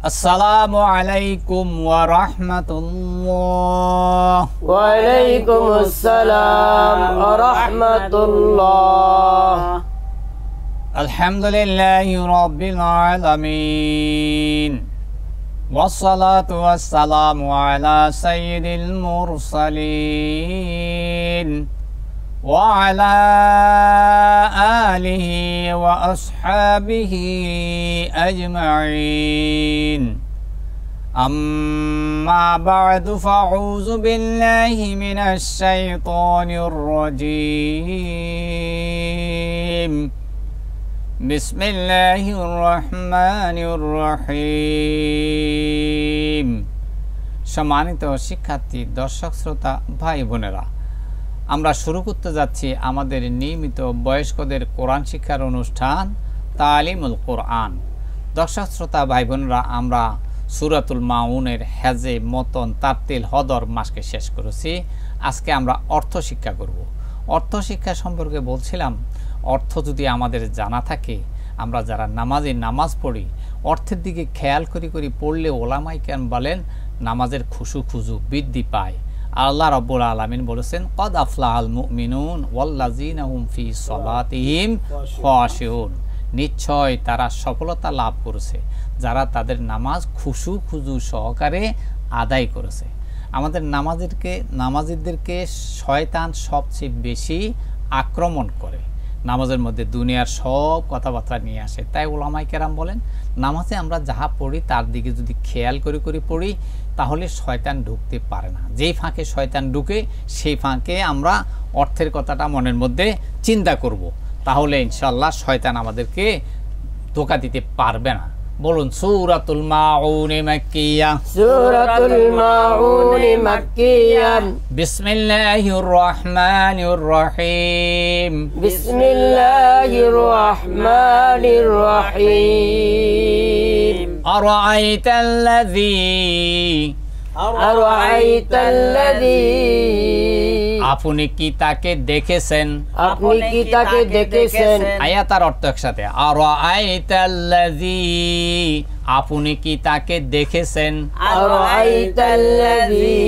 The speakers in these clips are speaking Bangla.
আসসালামু আলাইকুম ওয়া রাহমাতুল্লাহ। ওয়া আলাইকুম আসসালাম ওয়া রাহমাতুল্লাহ। আলহামদুলিল্লাহি রাব্বিল আলামিন ওয়াসসালাতু ওয়াসসালামু আলা সাইয়্যিদিল মুরসালিন ওয়া আলা আলিহি ওয়া আসহাবিহি আজমাইন। আম্মা বা'দু ফাউযু বিল্লাহি মিনাশ শাইতানির রাজীম। বিসমিল্লাহির রহমানির রহিম। সম্মানিত শিক্ষার্থী, দর্শক শ্রোতা, ভাই বোনেরা, আমরা শুরু করতে যাচ্ছি আমাদের নিয়মিত বয়স্কদের কোরআন শিক্ষার অনুষ্ঠান তালিমুল কোরআন। দর্শক শ্রোতা, ভাই বোনেরা, আমরা সূরাতুল মাউনের হেজে, মতন, তারতিল, হদর মাসকে শেষ করেছি। আজকে আমরা অর্থ শিক্ষা করব। অর্থ শিক্ষা সম্পর্কে বলছিলাম, অর্থ যদি আমাদের জানা থাকে, আমরা যারা নামাজ পড়ি, অর্থের দিকে খেয়াল করি পড়লে ওলামায়ে কেরাম বলেন নামাজের খুশু বৃদ্ধি পায়। আল্লাহ রাব্বুল আলামিন বলেছেন, কদ আফলাহাল মুমিনুন ওয়াল্লাযিনা হুম ফি সলাতিহিম খাশিউন। নিশ্চয় তারা সফলতা লাভ করেছে যারা তাদের নামাজ খুশু সহকারে আদায় করেছে। আমাদের নামাজিদেরকে শয়তান সবচেয়ে বেশি আক্রমণ করে, নামাজের মধ্যে দুনিয়ার সব কথাবার্তা নিয়ে আসে। তাই ওলামায়ে কেরাম বলেন, নামাজে আমরা যাহা পড়ি তার দিকে যদি খেয়াল করে পড়ি তাহলে শয়তান ঢুকতে পারে না। যেই ফাঁকে শয়তান ঢুকে সেই ফাঁকে আমরা অর্থের কথাটা মনের মধ্যে চিন্তা করব, তাহলে ইনশাআল্লাহ শয়তান আমাদেরকে ধোঁকা দিতে পারবে না। বলুন, সূরাতুল মাউন মাক্কিয়া। সূরাতুল মাউন মাক্কিয়া। বিসমিল্লাহির রহমানির রহিম। বিসমিল্লাহির রহমানির রহিম। আরাআইতাল্লাযী আপনি কি তাকে দেখেছেন? আপনি কি তাকে দেখেছেন? আয়াতার অর্থ একসাথে, আরাআইতাল্লাযী আপনি কি তাকে দেখেছেন? আরাআইতাল্লাযী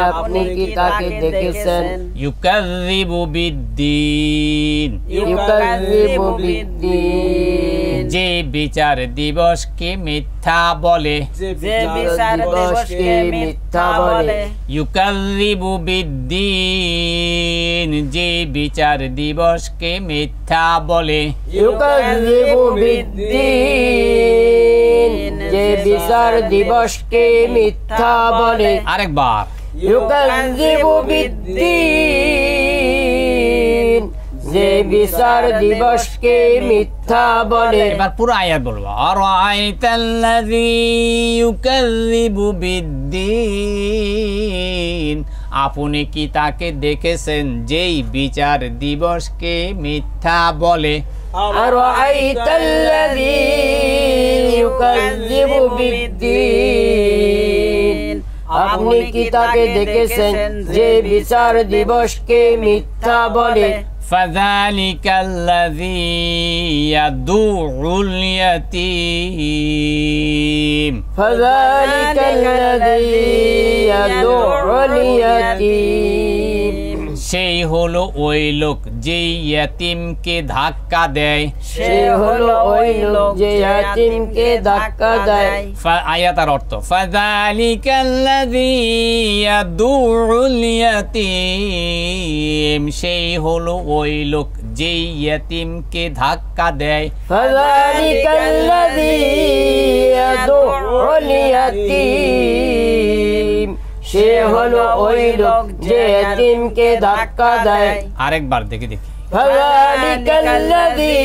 আপনি কি তাকে দেখেছেন? ইউকাযযিবু বিদ্দীন। ইউকাযযিবু বিদ্দীন। যে বিচার দিবসকে মিথ্যা বলে। যে বিচার দিবসকে মিথ্যা বলে। ইউকাযযিবু বিদ্দীন। যে বিচার দিবসকে মিথ্যা বলে। ইউকাযযিবু বিদ্দীন। যে বিচার দিবসকে মিথ্যা বলে। আরেকবার, ইউকাযযিবু বিদ্দীন। যে বিচার দিবসকে মিথ্যা বলে। এবার পুরো আয়াত বলবো, আরাআইতাল্লাযী ইউকাযযিবু বিদ্দীন। আপনি কি তাকে দেখেছেন যেই বিচার দিবসকে মিথ্যা বলে? আরাআইতাল্লাযী ইউকাযযিবু বিদ্দীন। আপনি কি তাকে দেখেছেন যে বিচার দিবসকে মিথ্যা বলে? ফাযালিকাল্লাযী ইয়াদুউল ইয়াতীম। ফাযালিকাল্লাযী ইয়াদুউল ইয়াতীম। সেই হলো ওই লোক যেই ইয়াতীমকে ধাক্কা দেয়। সে হলো ওই লোক যে ইয়াতীমকে ধাক্কা দেয়। আয়াতার অর্থ, ফাযালিকাল্লাযী ইয়াদুউল ইয়াতীম। সেই হলো ওই লোক যেই ইয়াতীমকে ধাক্কা দেয়। ফাযালিকাল্লাযী ইয়াদুউল ইয়াতীম। সে হলো ওই লোক যে ইয়াতীমকে ধাক্কা দেয়। আরেকবার দেখি। ফাযালিকাল্লাযী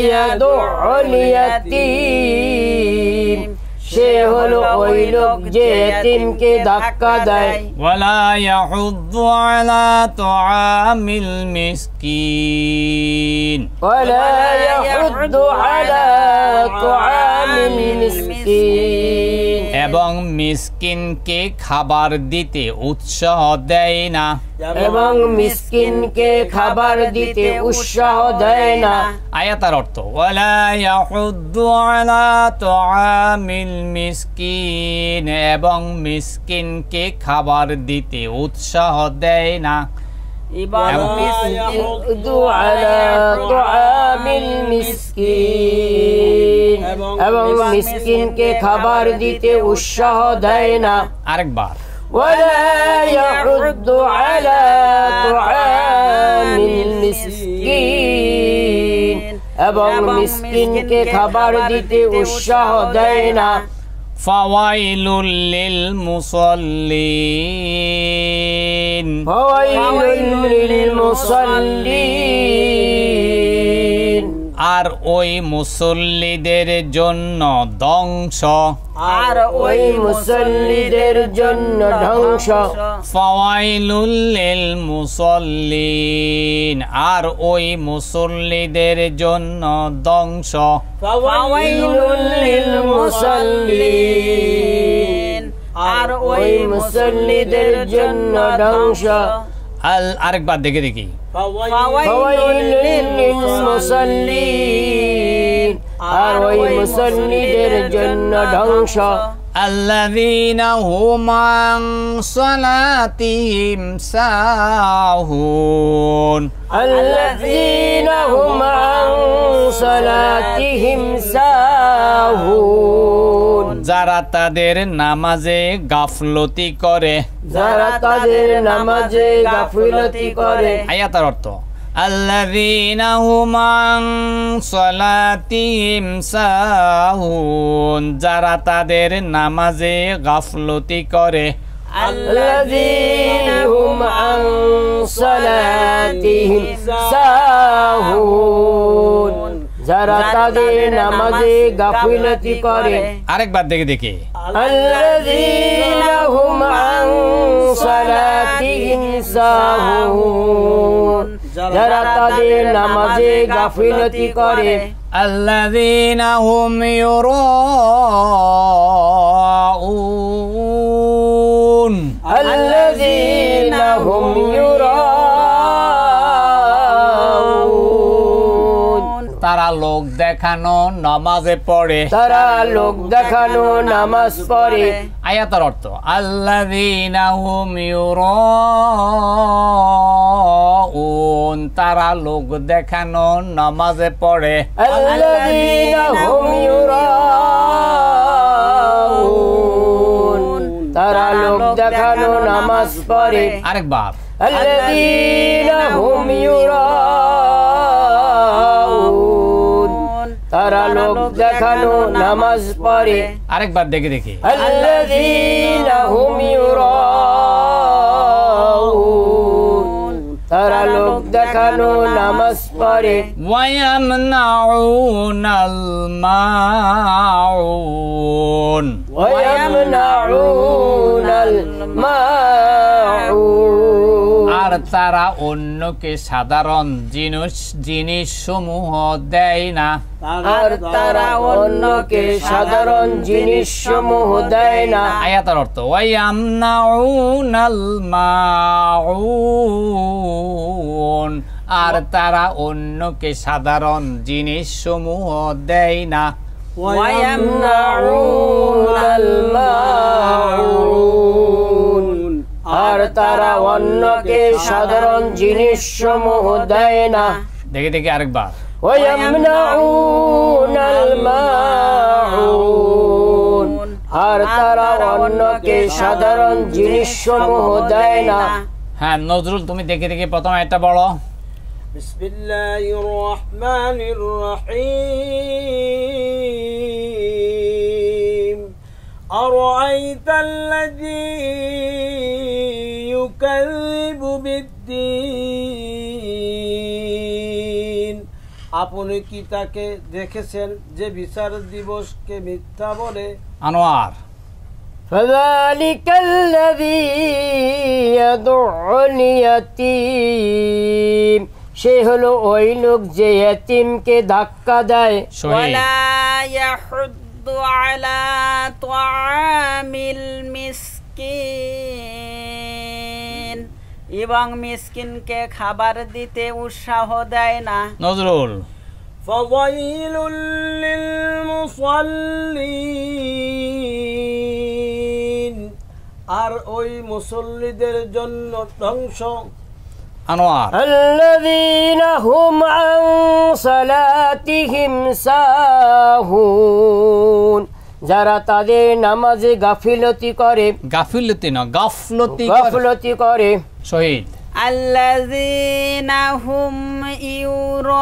ইয়াদুউল ইয়াতীম। সে হলো ওই লোক যে ইয়াতীমকে ধাক্কা দেয়। ওয়ালা ইয়াহুদ্দু আলা তুআমিল মিসকিন। ওয়ালা ইয়াহুদ্দু আলা তুআমিল মিসকিন। এবং মিসকিনকে খাবার দিতে উৎসাহ দেয় না। এবং মিসকিনকে খাবার দিতে উৎসাহ দেয় না। আয়াতার অর্থ ওয়ালা ইয়াহুদ্দু আলা তুআমিল মিসকিন, এবং মিসকিনকে খাবার দিতে উৎসাহ দেয় না। এবং ইয়াহুদ্দু আলা তুআমিল মিসকিন, এবং মিসকিনকে খাবার দিতে উৎসাহ দেয় না। আরেকবার ولا يحض على طعام المسكين, এবং মিসকিনকে খাবার দিতে উৎসাহ দেয় না। ফাওয়াইলুল লিল মুসাল্লিন, ফাওয়াইলুল লিল মুসাল্লিন, আর ওই মুসল্লিদের জন্য ধ্বংস। আর ওই মুসল্লিদের জন্য ধ্বংস। ফাওয়াইলুল লিল মুসাল্লিন, আর ওই মুসল্লিদের জন্য ধ্বংস। ফাওয়াইলুল লিল মুসাল্লিন, আর ওই মুসল্লিদের জন্য ধ্বংস। আরেকবার দেখে দেখি ফাওয়াইলুল লিল মুসাল্লিন, আর ওই মুসল্লিদের জন্য ধ্বংস। আল্লাযীনা হুম আন সালাতিহিম সাহুন, আল্লাযীনা হুম আন সালাতিহিম সাহুন, যারা তাদের নামাজে গাফলতি করে। যারা তাদের নামাজে গাফিলতি করে। আয়াতের অর্থ আল্লাযীনা হুম আন সালাতিহিম সাহুন, যারা তাদের নামাজে গাফলতি করে। আল্লাযীনা হুম আন সালাতিহিম সাহুন, যারা তাদের নামাজে গাফিলতি করে। আরেকবার দেখে দেখি আল্লাযীনা হুম আন সালাতিহিম সাহুন, যারা তাদের নামাজে গাফিলতি করে। আল্লাযীনা হুম ইউরাউন, আল্লাযীনা হুম ইউরাউন, তারা লোক দেখানো নামাজে পড়ে। তারা লোক দেখানো নামাজ পড়ে। আয়াতের অর্থ আল্লাযীনা হুম ইউরাউন, তারা লোক দেখানো নামাজে পড়ে। আল্লাযীনা হুম ইউরাউন, তারা লোক দেখানো নামাজ পড়ে। আরেকবার আল্লাযীনা হুম ইউরাউন, তারা লোক দেখানো নামাজ পড়ে। আরেকবার দেখে দেখি আল্লাযীনা হুম ইউরাউন, তারা লোক দেখানো নামাজ পড়ে। ওয়ায়ামনাউনাল মাউন, ওয়ায়ামনাউনাল মাউন, আর তারা অন্যকে সাধারণ জিনিস সমূহ দেয় না। আর তারা অন্যকে সাধারণ জিনিস সমূহ দেয় না। আয়াতের অর্থ ওয়ায়ামনাউনাল মাউন, আর তারা অন্যকে সাধারণ জিনিস সমূহ দেয় না। ওয়ায়ামনাউনাল মাউন, আর তারা অন্যকে সাধারণ জিনিস সমূহ দেয় না। দেখে দেখে আরেকবার ওয়ায়ামনাউনাল মাউন, আর তারা অন্যকে সাধারণ জিনিস সমূহ দেয় না। হ্যাঁ নজরুল, তুমি দেখে দেখে প্রথম একটা বলো। বিসমিল্লাহির রহমানির রহিম। আরাআইতাল্লাযী ইউকাযযিবু বিদ্দীন, আপনি কি তাকে দেখেছেন যে বিচার দিবসকে মিথ্যা বলে? আনোয়ার فذلك الذي يدعو اليتيم, সে হলো ওই লোক যে ইতিমকে ধাক্কা দেয়। শহীদ ولا يحض على তাআমিল মিসকিন, এবং মিসকিনকে খাবার দিতে উৎসাহ দেয় না। নজরুল ফাওয়াইলুল লিল মুসাল্লিন, আর ওই মুসল্লিদের জন্য ধ্বংস। আনোয়ার আল্লাযীনা হুম আন সালাতিহিম সাহুন, যারা তাদের নামাজে গাফিলতি করে। গাফিলতি না, গাফলতি করে। শহীদ আল্লাযীনা হুম ইউরাউন,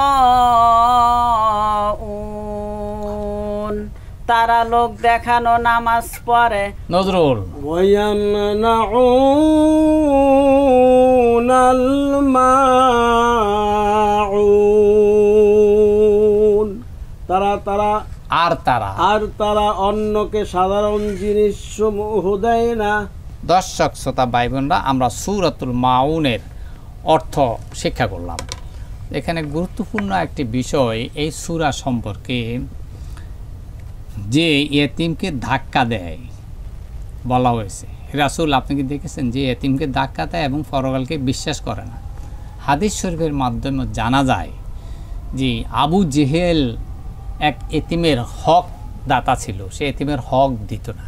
তারা লোক দেখানো নামাজ পড়ে। নজরুল ওয়ায়ামনাউনাল মাউন, তারা অন্যকে সাধারণ জিনিস সমূহ দেয় না। দর্শক শ্রোতা ভাই বোনরা, আমরা সূরাতুল মাউনের অর্থ শিক্ষা করলাম। এখানে গুরুত্বপূর্ণ একটি বিষয় এই সূরা সম্পর্কে, যে ইয়েতিমকে ধাক্কা দেয় বলা হয়েছে। রাসূল, আপনি কি দেখেছেন যে ইয়েতিমকে ধাক্কা দেয় এবং পরকালকে বিশ্বাস করে না? হাদিস শরীফের মাধ্যমে জানা যায় যে আবু জেহেল এক এতিমের হক দাতা ছিল, সে এতিমের হক দিত না,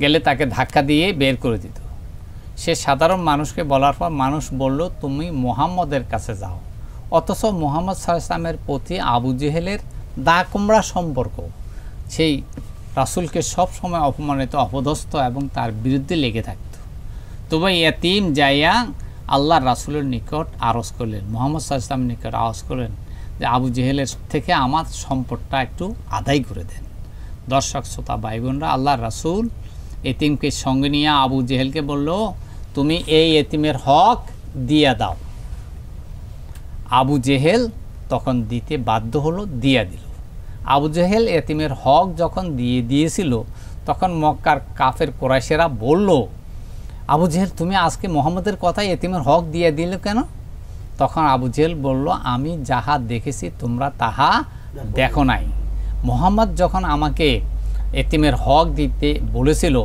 গেলে তাকে ধাক্কা দিয়ে বের করে দিত। সে সাধারণ মানুষকে বলার পর মানুষ বলল, তুমি মুহাম্মদের কাছে যাও। অথচ মুহাম্মদ সাল্লাল্লাহু আলাইহি ওয়াসাল্লামের প্রতি আবু জেহেলের দা কুমড়া সম্পর্ক, সেই রাসূলকে সবসময় অপমানিত, অপদস্থ এবং তার বিরুদ্ধে লেগে থাকত। তবে এতিম যাইয়া আল্লাহর রাসূলের নিকট আরজ করলেন, মুহাম্মদ সাল্লাল্লাহু আলাইহি ওয়াসাল্লামের নিকট আরজ করলেন যে আবু জেহেলের থেকে আমার সম্পদটা একটু আদায় করে দেন। দর্শক শ্রোতা ভাই বোনরা, আল্লাহর রাসূল এতিমকে সঙ্গে নিয়ে আবু জেহেলকে বলল, তুমি এই এতিমের হক দিয়া দাও। আবু জেহেল তখন দিতে বাধ্য হলো, দিয়া দিল। আবু জেহেল এতিমের হক যখন দিয়েছিল, তখন মক্কার কাফের কুরাইশেরা বলল, আবু জেহেল, তুমি আজকে মুহাম্মদের কথায় এতিমের হক দিয়ে দিলে কেন? তখন আবু জেহেল বলল, আমি যাহা দেখেছি তোমরা তাহা দেখো নাই। মুহাম্মদ যখন আমাকে এতিমের হক দিতে বলেছিল,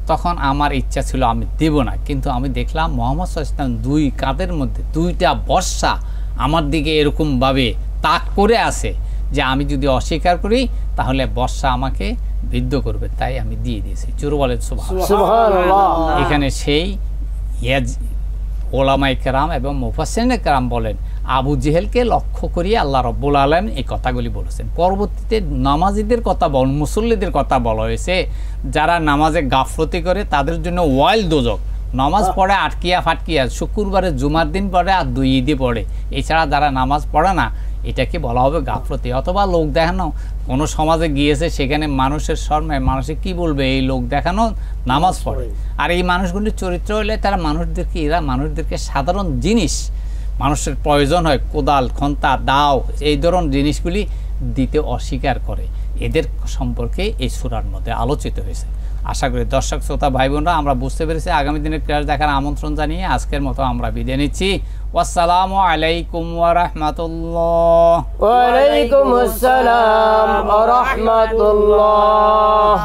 তখন আমার ইচ্ছা ছিল আমি দেব না, কিন্তু আমি দেখলাম মুহাম্মদ সাল্লাল্লাহু আলাইহি ওয়াসাল্লাম দুই কাঁধের মধ্যে দুইটা বর্ষা আমার দিকে এরকমভাবে তাক করে আছে যে আমি যদি অস্বীকার করি তাহলে বর্ষা আমাকে বিদ্ধ করবে, তাই আমি দিয়ে দিয়েছি। জোরে বলেন সুবহানাল্লাহ। এখানে সেই ওলামায়ে কেরাম এবং মুফাসসিরিনে কেরাম বলেন, আবু জেহেলকে লক্ষ্য করিয়ে আল্লাহ রাব্বুল আলামিন এই কথাগুলি বলেছেন। পরবর্তীতে নামাজিদের কথা মুসল্লিদের কথা বলা হয়েছে, যারা নামাজে গাফলতি করে তাদের জন্য ওয়াইল দোজক। নামাজ পড়ে আটকিয়া ফাটকিয়া, শুক্রবারে জুমার দিন পড়ে আর দুই ঈদে পড়ে, এছাড়া যারা নামাজ পড়ে না, এটাকে বলা হবে গাফলতি। অথবা লোক দেখানো, কোনো সমাজে গিয়েছে, সেখানে মানুষের শর্মে মানুষে কি বলবে, এই লোক দেখানো নামাজ পড়ে। আর এই মানুষগুলির চরিত্র হলে এরা মানুষদেরকে সাধারণ জিনিস, মানুষের প্রয়োজন হয়, কোদাল, খন্তা, দাও, এই ধরনের জিনিসগুলি দিতে অস্বীকার করে। এদের সম্পর্কে এই সূরার মধ্যে আলোচিত হয়েছে। আশা করি দর্শক শ্রোতা ভাই বোনরা আমরা বুঝতে পেরেছি। আগামী দিনের ক্লাস দেখার আমন্ত্রণ জানিয়ে আজকের মতো আমরা বিদায় নিচ্ছি। আসসালামু আলাইকুম ওয়া রাহমাতুল্লাহ। ওয়া আলাইকুম আসসালাম ওয়া রাহমাতুল্লাহ।